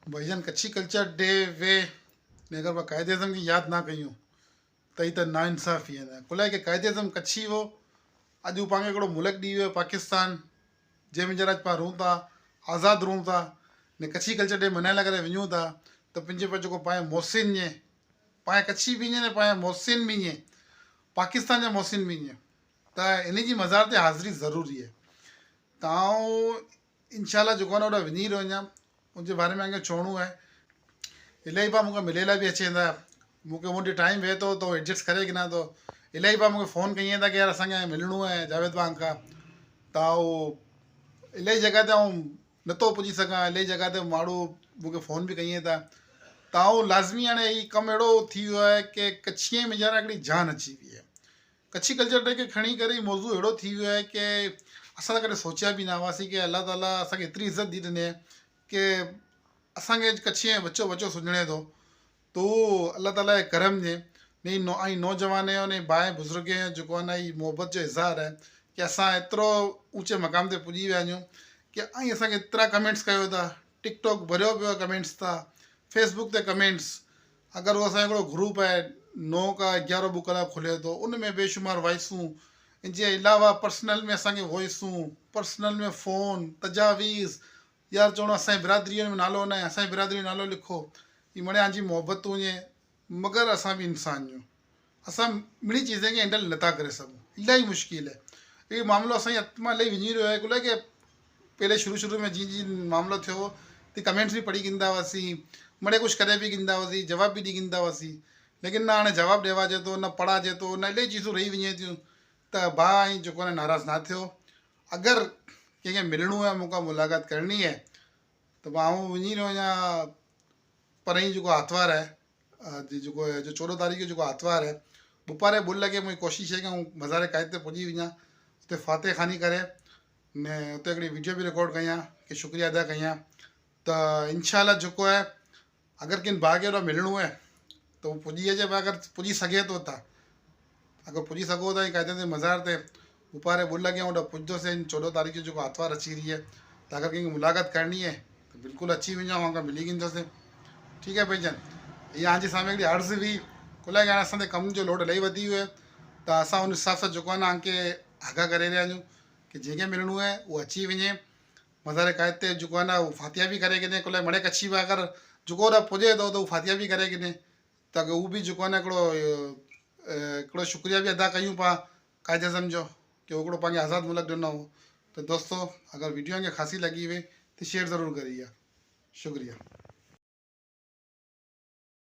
भाईजान Kutchi culture day वे ने अगर मां क़ाइद आज़म की यादि ना कयूं त ही त नाइंसाफ़ी आहे। कुल के क़ाइद आज़म कच्छी हो। अॼु पाण खे हिकिड़ो मुल्क ॾी वियो पाकिस्तान जंहिं में जरा पाण रहूं था, आज़ादु रहूं था ने कच्छी कल्चर डे मल्हाइण लाइ करे वञूं था त पंहिंजे पाण जेको पाण मोहसिन इएं पाण कच्छी बि ईअं ने पाण मोहसिन बि ईअं पाकिस्तान जा मोहसिन बि ईअं त इन जी मज़ार ते हाज़िरी ज़रूरी आहे। त आउं इंशाल्लाह जेको आहे न होॾे वञी रहियो आहियां। उनजे बारे में मूंखे चवणो आहे। इलाही बार मूंखे मिलियल बि अची वेंदा, मूंखे वटि टाइम वेहे थो त एडजस्ट करे गिना थो। इलाही बार मूंखे फ़ोन कई था कि यार असांखे मिलणो आहे जावेद भाउ खां, त उहो इलाही जॻह ते आउं नथो पुॼी सघां। इलाही जॻह ते माण्हू मूंखे फ़ोन बि कई था त आउं लाज़मी हाणे हीउ कमु अहिड़ो थी वियो आहे की कच्छीअ में ॼणा हिकिड़ी जान अची वई आहे। कच्छी कल्चर डे खे खणी करे ई मौज़ू अहिड़ो थी वियो आहे की असां त कॾहिं सोचिया बि न हुआसीं की अलाह ताला असांखे एतिरी इज़त ॾी ॾिने की असांखे कच्छीअ जो बचो बचो सुञाणे थो। त उहो अलाह ताला जे करम जे ऐं नौजवान जो ने भाउ बुज़ुर्ग जो जेको आहे न ही मोहबत जो इज़हार आहे की असां एतिरो ऊचे मक़ाम ते पुॼी विया आहियूं की ऐं असांखे एतिरा कमेंट्स कयो था। टिकटॉक भरियो पियो आहे कमेंट्स था, फेसबुक ते कमेंट्स। अगरि उहो असांजो हिकिड़ो ग्रुप आहे 9 खां 11 बुक कलाक खुले थो, उन में बेशुमार वॉइसूं, इन जे अलावा पर्सनल में असांखे वॉइसूं, पर्सनल में फ़ोन तजावीज़, यार चवणो असांजी बिरादरीअ में नालो न आहे, असांजी बिरादरी जो नालो लिखो। ही मणिया जी मोहबतूं ईअं, मगर असां बि इंसान आहियूं। असां ॿिनी चीज़नि खे हैंडल नथा करे सघूं, इलाही मुश्किल आहे। इहो मामिलो असांजे हथ मां इलाही वञी रहियो आहे। कुल की पहले शुरू में जीअं जीअं मामिलो थियो त कमेंट्स बि पढ़ी गिंदा हुआसीं, मड़े कुझु करे बि गिंदा हुआसीं, जवाब बि ॾेई गिंदा हुआसीं। लेकिन न हाणे जवाबु ॾियवाजे थो, न पढ़ाजे थो, न इलाही चीज़ूं रही वञे थियूं। त भाउ ऐं जेको आहे नाराज़ न थियो। अगरि कंहिंखे मिलणो आहे, मूंखां मुलाक़ात करणी आहे त मां वञी रहियो आहियां। पर ही जेको आर्तवार आहे, जेको 14 तारीख़ जो जेको आर्तवार आहे, बुपारे 2 लॻे मुंहिंजी कोशिशि आहे कि मज़ार क़ाइद ते पुॼी वञा, उते फाते खानी करे ने उते हिकिड़ी वीडियो बि रिकॉर्ड कयां कि शुक्रिया अदा कयां। त इंशाल्लाह जेको आहे अगरि किन भाउ खे होॾे मिलणो आहे त उहो पुॼी अचे। अगरि पुॼी सघे थो त अगरि पुॼी सघो था क़ाइद ते मज़ार ते बुपारे 2 लॻे होॾे पुॼंदोसीं। 14 तारीख़ जो जेको आर्तवार अची रही आहे, त अगरि कंहिंखे मुलाक़ात करणी आहे त बिल्कुलु अची वञो, वहाँ खां मिली वेंदासीं। ठीकु आहे भाईजान। इहा तव्हांजे साम्हूं हिकिड़ी अर्ज़ु हुई। कुल हाणे असांजे कम जो लोड इलाही वधी वियो आहे त असां उन हिसाब सां जेको आहे न तव्हांखे आगाह करे रहिया आहियूं कि जंहिंखे मिलणो आहे उहो अची वञे। मज़ार क़ाइद ते जेको आहे न उहो फातिहा बि करे गिने। कुल मड़े कच्छी बि अगरि जेको होॾे पुॼे थो त उहो फातिहा बि करे गिने त उहो बि जेको आहे न हिकिड़ो शुक्रिया बि अदा कयूं पिया क़ाइद आज़म जो कि हिकिड़ो पंहिंजे आज़ादु मुल्क ॾिनो हो। त दोस्तो, अगरि वीडियो खे ख़ासी लॻी हुई त शेयर ज़रूरु करिए। शुक्रिया।